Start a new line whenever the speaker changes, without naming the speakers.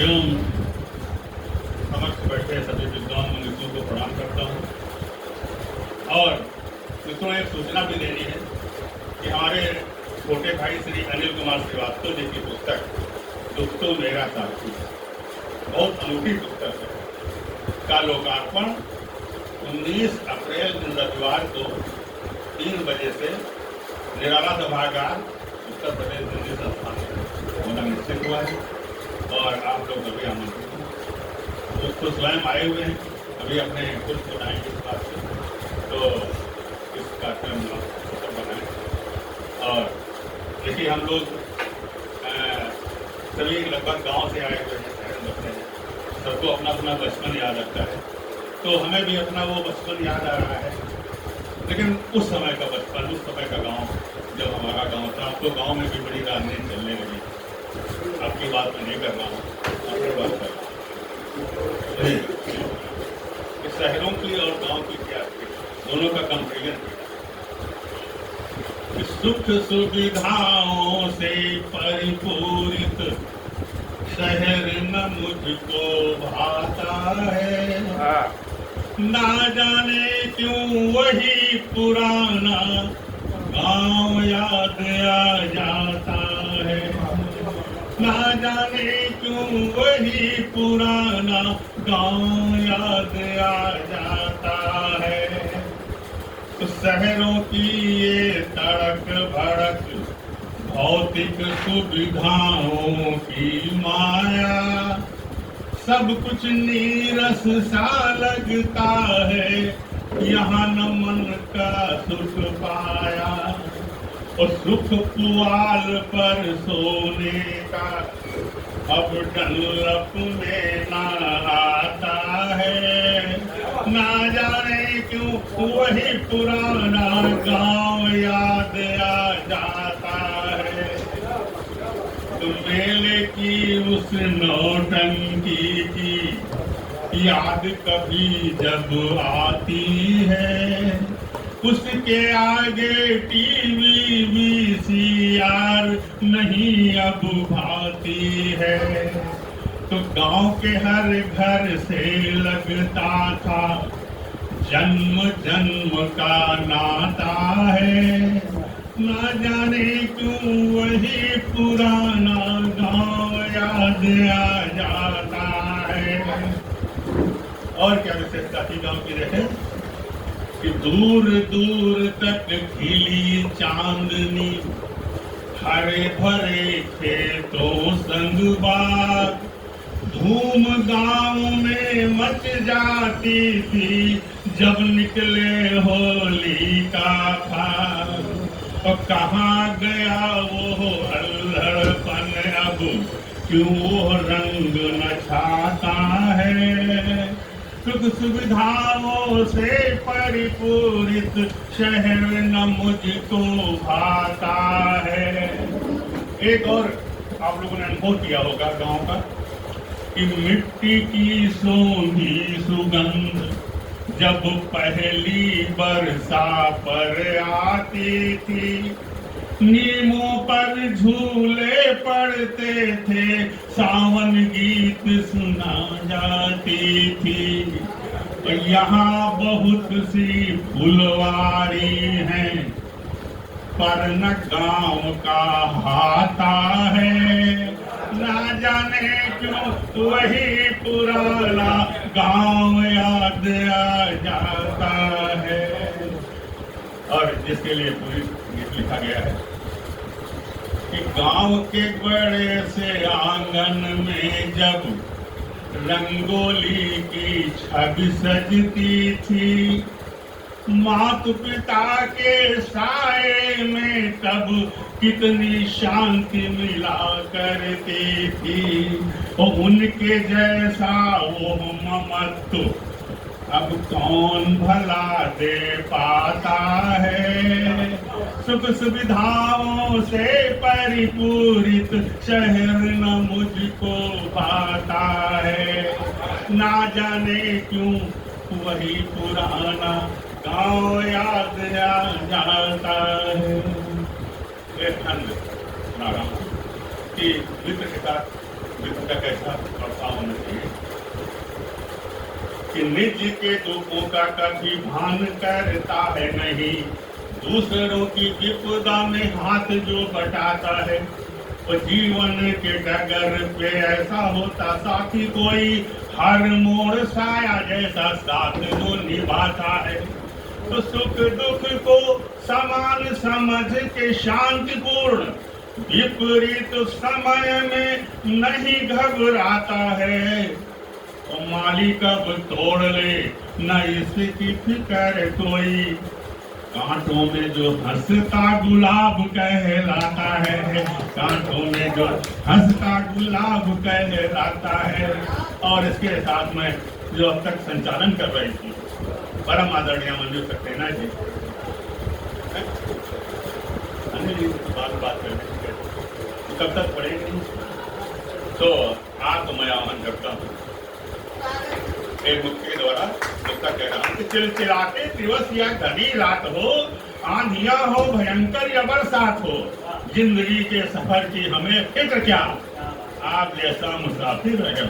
एवं समक्ष बैठे सभी विद्वान मित्रों को प्रणाम करता हूँ। और मित्रों, एक सूचना भी देनी है कि हमारे छोटे भाई श्री अनिल कुमार श्रीवास्तव जी की पुस्तक दुख तो मेरा साथी, बहुत अनूठी पुस्तक है, का लोकार्पण 19 अप्रैल दिन रविवार को 3 बजे से निराला सभागार उत्तर प्रदेश हिंदी संस्थान में होना निश्चित हुआ है और आप लोग अभी आमंत्रित हैं। उसको स्वयं आए हुए हैं, अभी अपने कुछ बनाएंगे इस बात से, तो इस कार्यक्रम सफल बनाएं। और देखिए, हम लोग सभी लगभग गांव से आए हुए हैं, शहर में हैं, सबको अपना अपना बचपन याद आता है, तो हमें भी अपना वो बचपन याद आ रहा है। लेकिन उस समय का बचपन, उस समय का गांव, जब हमारा गांव था, तो गांव में भी बड़ी राजनीति चलने लगी। आपकी बात मैं नहीं कर रहा हूँ, आपकी बात कर रहा हूँ। शहरों की और गांव की क्या थी, दोनों का कंपेरिजन किया। सुख सुविधाओं से परिपूरित शहर न मुझको भाता है, ना जाने क्यों वही पुराना गांव याद आ जाता है, ना जाने क्यों वही पुराना गांव याद आ जाता है। तो शहरों की ये तड़क भड़क भौतिक सुविधाओं की माया, सब कुछ नीरस सा लगता है, यहाँ न मन का सुख पाया। और सुख पुआल पर सोने का अब डंलप में ना आता है, ना जाने क्यों वही पुराना गांव याद आ जाता है। तो मेले की उस नौटंकी की याद कभी जब आती है, उसके आगे टीवी वीसीआर नहीं अब भाती है। तो गांव के हर घर से लगता था जन्म जन्म का नाता है, ना जाने क्यों वही पुराना गांव याद आ जाता है। और क्या विशेषता थी गांव की, देखें कि दूर दूर तक खिली चांदनी, हरे भरे खेतों संग बाग, धूम गांव में मच जाती थी जब निकले होली का फाग। और कहाँ गया वो अल्हड़पन, अब क्यों वो रंग न छाता है। सुख सुविधाओं से परिपूरित शहर न मुझको भाता है। एक और आप लोगों ने अनुभव किया होगा गांव का, कि मिट्टी की सोंधी सुगंध जब पहली बरसा पर आती थी, नीमों पर झूले पड़ते थे, सावन गीत सुना जाती थी। तो यहाँ बहुत सी फुलवारी हैं, पर न गांव का हाथा है, ना जाने क्यों वही पुराना गांव याद आ जाता है। और जिसके लिए पूरी गीत लिखा गया है कि गांव के बड़े से आंगन में जब रंगोली की छवि सजती थी, माता पिता के साए में तब कितनी शांति मिला करती थी। और उनके जैसा वो ममत्व अब कौन भला दे पाता है। सुख सुविधाओं से परिपूरित शहर न मुझको पाता है, ना जाने क्यों वही पुराना गांव याद आ जाता है। एक ठंड सुना रहा हूँ कि मित्र के साथ मित्र का कैसा कि निज के दुखों का कभी भान करता है नहीं, दूसरों की विपदा में हाथ जो बटाता है, वो जीवन के डगर पे ऐसा होता साथी कोई, हर मोड़ साया जैसा साथ जो निभाता है। तो सुख दुख को समान समझ के शांतिपूर्ण विपरीत समय में नहीं घबराता है। तो माली कब तोड़ ले न इसकी फिक्र कोई, कांटों में जो हंसता गुलाब कहलाता है, कांटों में जो हंसता गुलाब कहलाता है। और इसके साथ में जो अब तक संचालन कर रही थी परम आदरणीय मंजू सक्सेना जी, बात करने कब तक पढ़ेंगे, तो आपको मैं आह्वान करता हूँ एक मुख के द्वारा मुक्ता कह रहा हूँ कि चिलचिलाते दिवस या घनी रात हो, आंधियां हो भयंकर या बरसात हो, जिंदगी के सफर की हमें फिक्र क्या, आप जैसा मुसाफिर है।